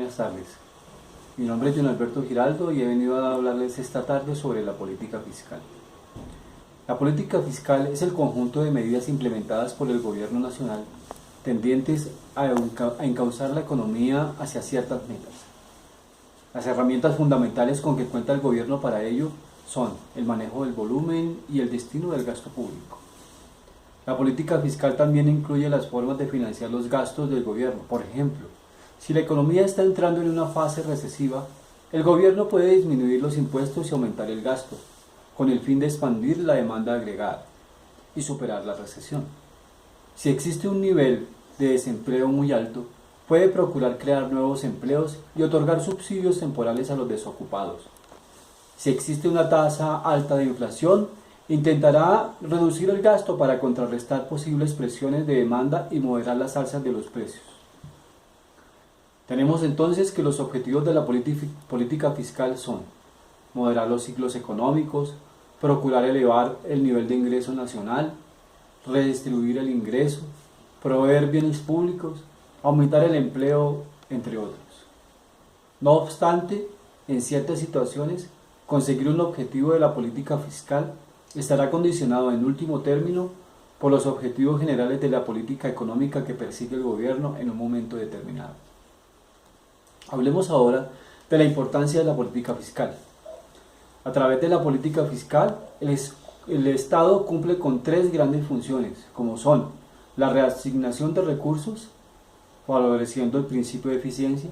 buenas tardes. Mi nombre es John Alberto Giraldo y he venido a hablarles esta tarde sobre la política fiscal. La política fiscal es el conjunto de medidas implementadas por el gobierno nacional tendientes a encauzar la economía hacia ciertas metas. Las herramientas fundamentales con que cuenta el gobierno para ello son el manejo del volumen y el destino del gasto público. La política fiscal también incluye las formas de financiar los gastos del gobierno. Por ejemplo, si la economía está entrando en una fase recesiva, el gobierno puede disminuir los impuestos y aumentar el gasto, con el fin de expandir la demanda agregada y superar la recesión. Si existe un nivel de desempleo muy alto, puede procurar crear nuevos empleos y otorgar subsidios temporales a los desocupados. Si existe una tasa alta de inflación, intentará reducir el gasto para contrarrestar posibles presiones de demanda y moderar las alzas de los precios. Tenemos entonces que los objetivos de la política fiscal son moderar los ciclos económicos, procurar elevar el nivel de ingreso nacional, redistribuir el ingreso, proveer bienes públicos, aumentar el empleo, entre otros. No obstante, en ciertas situaciones, conseguir un objetivo de la política fiscal estará condicionado en último término por los objetivos generales de la política económica que persigue el gobierno en un momento determinado. Hablemos ahora de la importancia de la política fiscal. A través de la política fiscal, el Estado cumple con tres grandes funciones, como son la reasignación de recursos, favoreciendo el principio de eficiencia,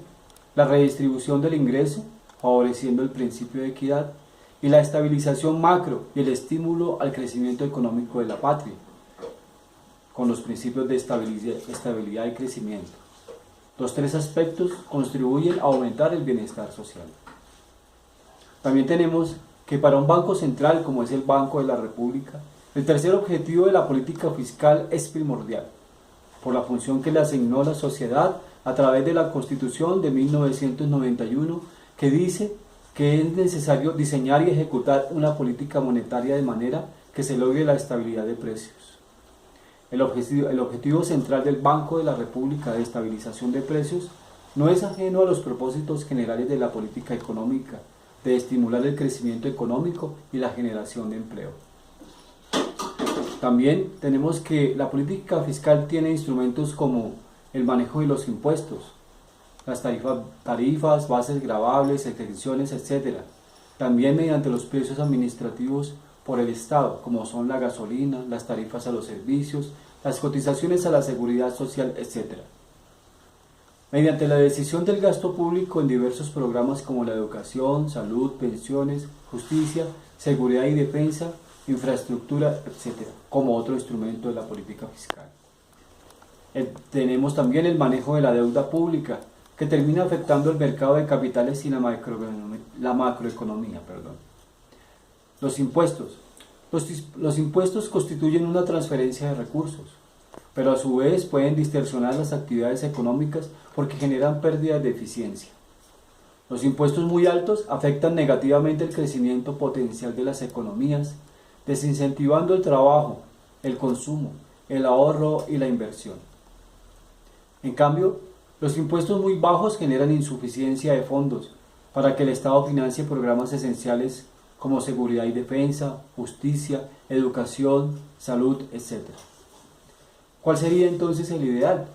la redistribución del ingreso, favoreciendo el principio de equidad, y la estabilización macro y el estímulo al crecimiento económico de la patria, con los principios de estabilidad y crecimiento. Los tres aspectos contribuyen a aumentar el bienestar social. También tenemos que para un banco central como es el Banco de la República, el tercer objetivo de la política fiscal es primordial, por la función que le asignó la sociedad a través de la Constitución de 1991, que dice que es necesario diseñar y ejecutar una política monetaria de manera que se logre la estabilidad de precios. El objetivo central del Banco de la República de estabilización de precios no es ajeno a los propósitos generales de la política económica, de estimular el crecimiento económico y la generación de empleo. También tenemos que la política fiscal tiene instrumentos como el manejo de los impuestos, las tarifas, bases gravables, exenciones, etc. También mediante los precios administrativos por el Estado, como son la gasolina, las tarifas a los servicios, las cotizaciones a la seguridad social, etc. Mediante la decisión del gasto público en diversos programas como la educación, salud, pensiones, justicia, seguridad y defensa, infraestructura, etc., como otro instrumento de la política fiscal. Tenemos también el manejo de la deuda pública, que termina afectando el mercado de capitales y la macroeconomía. Los impuestos. Los impuestos constituyen una transferencia de recursos, pero a su vez pueden distorsionar las actividades económicas porque generan pérdidas de eficiencia. Los impuestos muy altos afectan negativamente el crecimiento potencial de las economías, desincentivando el trabajo, el consumo, el ahorro y la inversión. En cambio, los impuestos muy bajos generan insuficiencia de fondos para que el Estado financie programas esenciales como seguridad y defensa, justicia, educación, salud, etc. ¿Cuál sería entonces el ideal?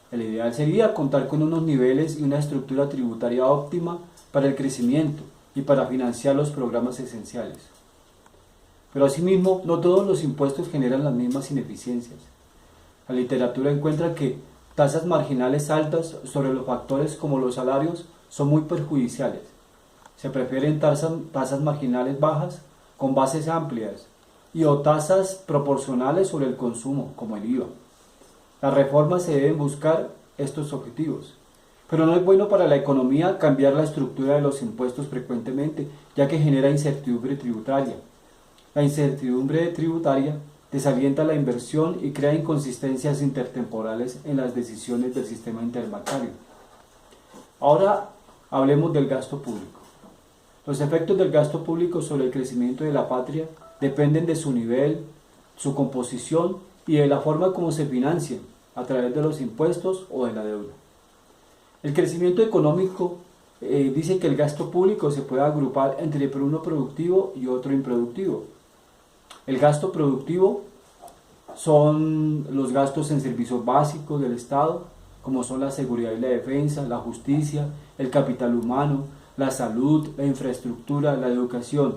El ideal sería contar con unos niveles y una estructura tributaria óptima para el crecimiento y para financiar los programas esenciales. Pero asimismo, no todos los impuestos generan las mismas ineficiencias. La literatura encuentra que tasas marginales altas sobre los factores como los salarios son muy perjudiciales. Se prefieren tasas marginales bajas con bases amplias o tasas proporcionales sobre el consumo, como el IVA. Las reformas se deben buscar estos objetivos, pero no es bueno para la economía cambiar la estructura de los impuestos frecuentemente, ya que genera incertidumbre tributaria. La incertidumbre tributaria desalienta la inversión y crea inconsistencias intertemporales en las decisiones del sistema interbancario. Ahora hablemos del gasto público. Los efectos del gasto público sobre el crecimiento de la patria dependen de su nivel, su composición y de la forma como se financian, a través de los impuestos o de la deuda. El crecimiento económico dice que el gasto público se puede agrupar entre uno productivo y otro improductivo. El gasto productivo son los gastos en servicios básicos del Estado, como son la seguridad y la defensa, la justicia, el capital humano, la salud, la infraestructura, la educación.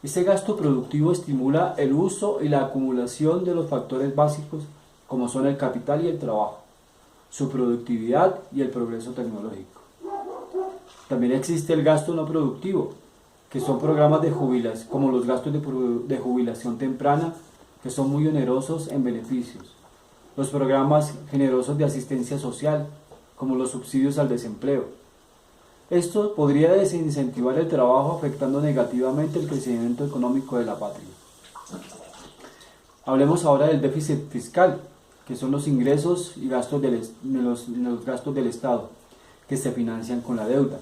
Este gasto productivo estimula el uso y la acumulación de los factores básicos, como son el capital y el trabajo, su productividad y el progreso tecnológico. También existe el gasto no productivo, que son programas de jubilación, como los gastos de jubilación temprana, que son muy onerosos en beneficios. Los programas generosos de asistencia social, como los subsidios al desempleo. Esto podría desincentivar el trabajo, afectando negativamente el crecimiento económico de la patria. Hablemos ahora del déficit fiscal, que son los ingresos y gastos los gastos del Estado, que se financian con la deuda.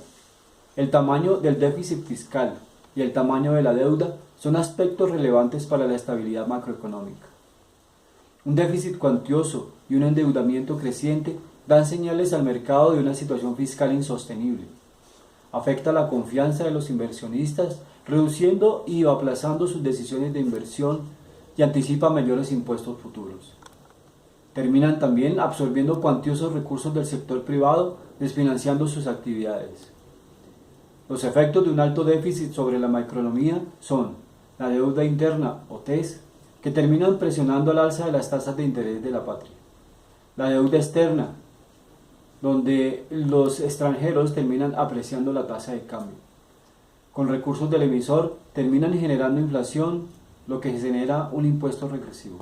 El tamaño del déficit fiscal y el tamaño de la deuda son aspectos relevantes para la estabilidad macroeconómica. Un déficit cuantioso y un endeudamiento creciente dan señales al mercado de una situación fiscal insostenible. Afecta la confianza de los inversionistas, reduciendo y aplazando sus decisiones de inversión y anticipa mayores impuestos futuros. Terminan también absorbiendo cuantiosos recursos del sector privado, desfinanciando sus actividades. Los efectos de un alto déficit sobre la macroeconomía son la deuda interna o TES, que terminan presionando al alza de las tasas de interés de la patria. La deuda externa, donde los extranjeros terminan apreciando la tasa de cambio. Con recursos del emisor terminan generando inflación, lo que genera un impuesto regresivo.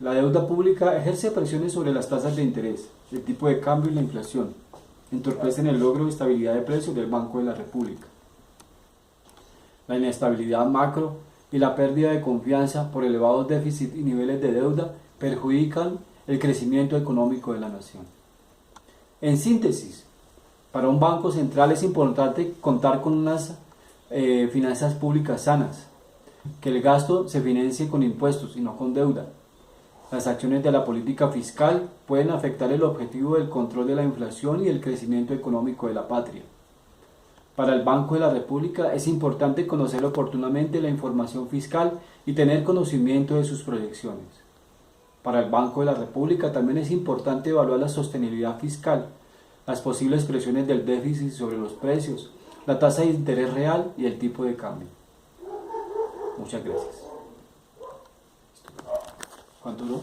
La deuda pública ejerce presiones sobre las tasas de interés, el tipo de cambio y la inflación. Entorpecen el logro de estabilidad de precios del Banco de la República. La inestabilidad macro y la pérdida de confianza por elevados déficits y niveles de deuda perjudican el crecimiento económico de la nación. En síntesis, para un banco central es importante contar con unas finanzas públicas sanas, que el gasto se financie con impuestos y no con deuda. Las acciones de la política fiscal pueden afectar el objetivo del control de la inflación y el crecimiento económico de la patria. Para el Banco de la República es importante conocer oportunamente la información fiscal y tener conocimiento de sus proyecciones. Para el Banco de la República también es importante evaluar la sostenibilidad fiscal, las posibles presiones del déficit sobre los precios, la tasa de interés real y el tipo de cambio. Muchas gracias. ¿Cuánto duró?